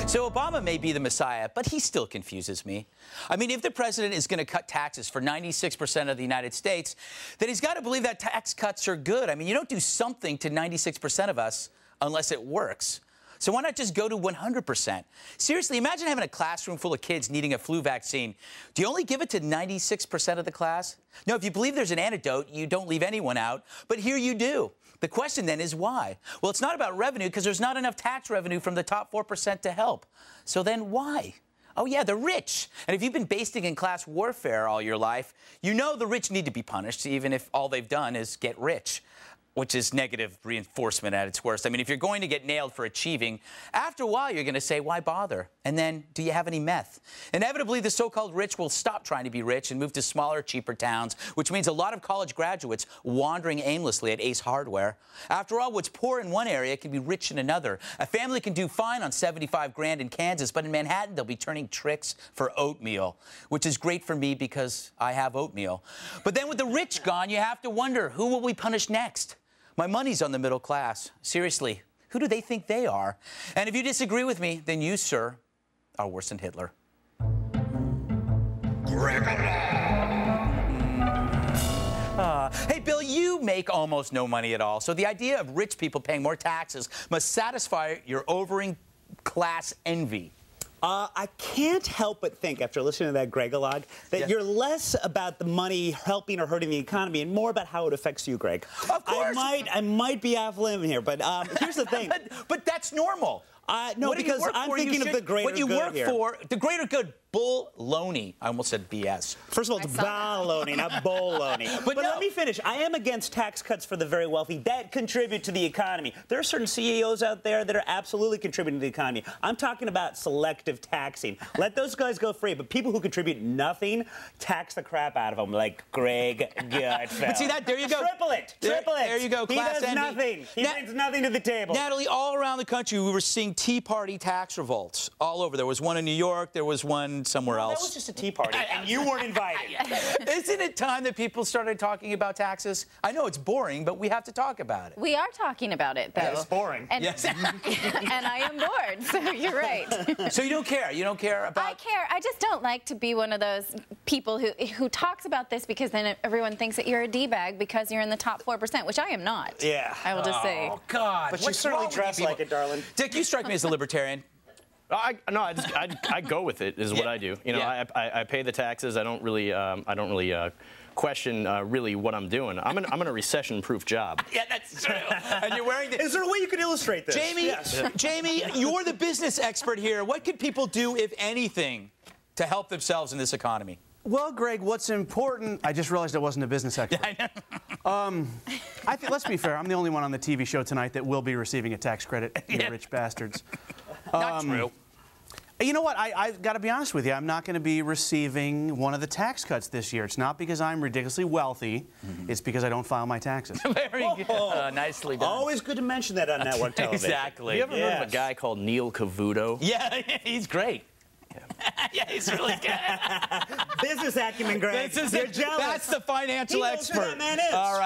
So Obama may be the Messiah, but he still confuses me. I mean, if the president is going to cut taxes for 96% of the United States, then he's got to believe that tax cuts are good. I mean, you don't do something to 96% of us unless it works. So why not just go to 100%? Seriously, imagine having a classroom full of kids needing a flu vaccine. Do you only give it to 96% of the class? No, if you believe there's an antidote, you don't leave anyone out. But here you do. The question then is why? Well, it's not about revenue because there's not enough tax revenue from the top 4% to help. So then why? Oh, yeah, the rich. And if you've been basting in class warfare all your life, you know the rich need to be punished, even if all they've done is get rich, which is negative reinforcement at its worst. I mean, if you're going to get nailed for achieving, after a while, you're going to say, why bother? And then, do you have any meth? Inevitably, the so-called rich will stop trying to be rich and move to smaller, cheaper towns, which means a lot of college graduates wandering aimlessly at Ace Hardware. After all, what's poor in one area can be rich in another. A family can do fine on 75 grand in Kansas, but in Manhattan, they'll be turning tricks for oatmeal, which is great for me because I have oatmeal. But then with the rich gone, you have to wonder, who will we punish next? My money's on the middle class. Seriously, who do they think they are? And if you disagree with me, then you, sir, are worse than Hitler. Hey, Bill, you make almost no money at all. So the idea of rich people paying more taxes must satisfy your overing class envy. I can't help but think, after listening to that Gregalogue, that you're less about the money helping or hurting the economy and more about how it affects you, Greg. Of course. I might be off limb here, but here's the thing. but that's normal. No, because I'm thinking of the greater good. What you work for, the greater good, baloney. I almost said BS. First of all, it's baloney, not bologna. But let me finish. I am against tax cuts for the very wealthy that contribute to the economy. There are certain CEOs out there that are absolutely contributing to the economy. I'm talking about selective taxing. Let those guys go free, but people who contribute nothing, tax the crap out of them, like Greg Gutfeld. But see that? There you go. Triple it. Triple it. There you go. He Class does envy. nothing. He brings nothing to the table. Natalie, all around the country, we were seeing Tea Party tax revolts all over. There was one in New York. There was one somewhere else. That was just a tea party, and you weren't invited. Isn't it time that people started talking about taxes? I know it's boring, but we have to talk about it. We are talking about it, though. Yeah, it's boring. And, yes. and I am bored, so you're right. So you don't care? You don't care about... I care. I just don't like to be one of those people who talks about this because then everyone thinks that you're a D-bag because you're in the top 4%, which I am not. Yeah. I will just say. Oh, God. But you certainly dress like it, darling. Dick, you strike me as a libertarian. I go with it is what I do. You know, I pay the taxes. I don't really question really what I'm doing. I'm in a recession-proof job. Yeah, that's true. And you're wearing the... Is there a way you can illustrate this? Jamie, Jamie, you're the business expert here. What could people do, if anything, to help themselves in this economy? Well, Greg, what's important... I just realized I wasn't a business expert. I think, let's be fair, I'm the only one on the TV show tonight that will be receiving a tax credit, you rich bastards. Not true. You know what? I've got to be honest with you. I'm not going to be receiving one of the tax cuts this year. It's not because I'm ridiculously wealthy. It's because I don't file my taxes. Very good. Nicely done. Always good to mention that on network television. Exactly. You ever heard of a guy called Neil Cavuto? Yeah, he's great. Yeah, he's really good. Business acumen, Greg. This is You're it. jealous. That's the financial He knows expert. who that man is. All right.